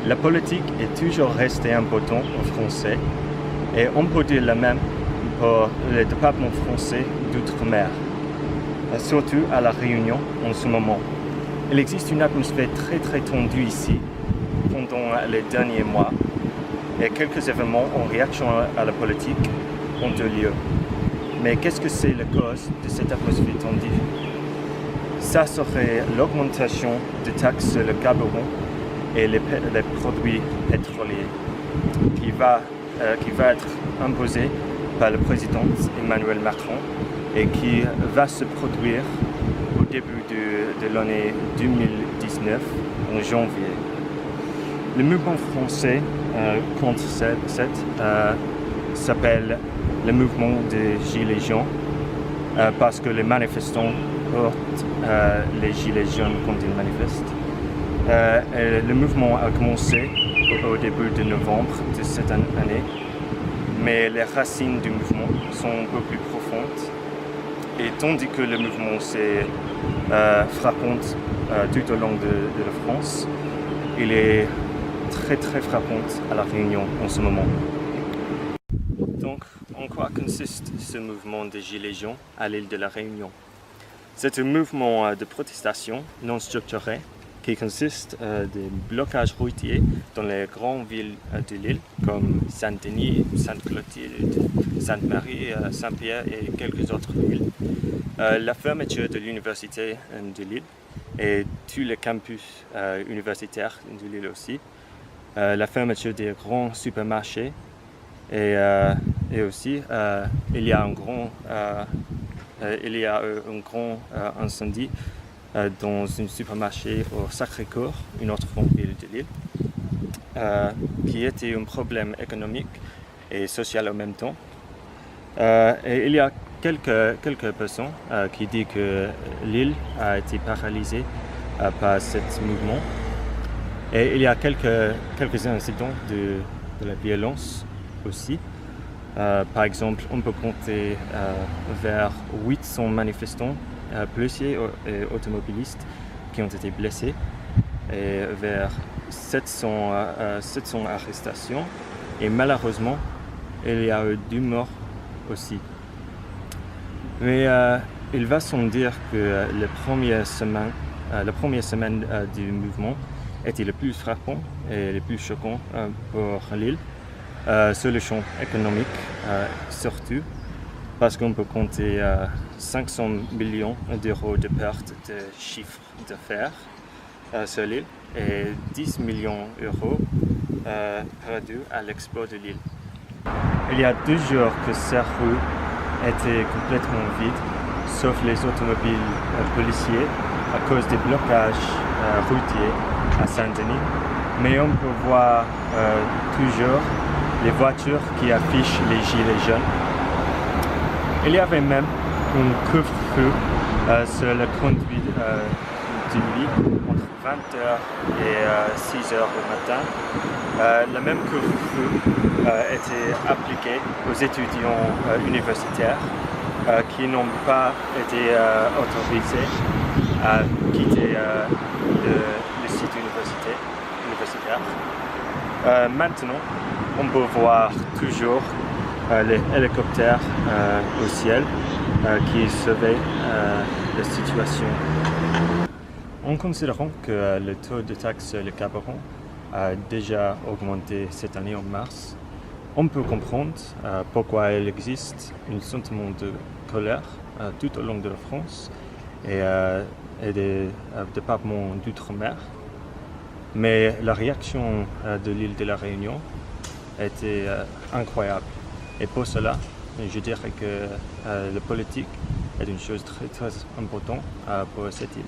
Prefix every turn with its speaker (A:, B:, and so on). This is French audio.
A: La politique est toujours restée importante aux Français et on peut dire la même pour le département français d'outre-mer, surtout à La Réunion en ce moment. Il existe une atmosphère très tendue ici pendant les derniers mois et quelques événements en réaction à la politique ont eu lieu. Mais qu'est-ce que c'est la cause de cette atmosphère tendue? Ça serait l'augmentation des taxes sur le carburant et les produits pétroliers qui va être imposée par le président Emmanuel Macron et qui va se produire au début de l'année 2019, en janvier. Le mouvement français contre cette s'appelle le mouvement des Gilets jaunes parce que les manifestants portent les Gilets jaunes quand ils manifestent. Le mouvement a commencé au début de novembre de cette année, mais les racines du mouvement sont un peu plus profondes. Et tandis que le mouvement s'est frappant tout au long de la France, il est très frappant à La Réunion en ce moment. Donc, en quoi consiste ce mouvement des Gilets jaunes à l'île de La Réunion? C'est un mouvement de protestation non structuré qui consiste des blocages routiers dans les grandes villes de l'île comme Saint-Denis, Sainte-Clotilde, Sainte-Marie, Saint-Pierre et quelques autres villes. La fermeture de l'université de l'île et tous les campus universitaires de l'île aussi. La fermeture des grands supermarchés et aussi il y a un grand incendie dans un supermarché au Sacré-Cœur, une autre grande ville de l'île, qui était un problème économique et social en même temps. Et il y a quelques personnes qui disent que l'île a été paralysée par ce mouvement. Et il y a quelques incidents de la violence aussi. Par exemple, on peut compter vers 800 manifestants, policiers et automobilistes qui ont été blessés et vers 700 arrestations. Et malheureusement, il y a eu 2 morts aussi. Mais il va sans dire que la première semaine du mouvement était le plus frappant et le plus choquant pour l'île, sur le champ économique surtout, parce qu'on peut compter 500 millions d'euros de pertes de chiffre d'affaires sur l'île et 10 millions d'euros perdus à l'export de l'île. Il y a 2 jours que ces rues étaient complètement vides, sauf les automobiles policiers à cause des blocages routiers à Saint-Denis. Mais on peut voir toujours les voitures qui affichent les gilets jaunes. Il y avait même un couvre-feu sur le conduit du lit entre 20h et 6h du matin. Le même couvre-feu était appliqué aux étudiants universitaires qui n'ont pas été autorisés à quitter le site universitaire. Maintenant, on peut voir toujours les hélicoptères au ciel qui surveillent la situation. En considérant que le taux de taxe sur le carburant a déjà augmenté cette année en mars, on peut comprendre pourquoi il existe un sentiment de colère tout au long de la France et des départements d'outre-mer. Mais la réaction de l'île de La Réunion était incroyable. Et pour cela, je dirais que la politique est une chose très importante pour cette île.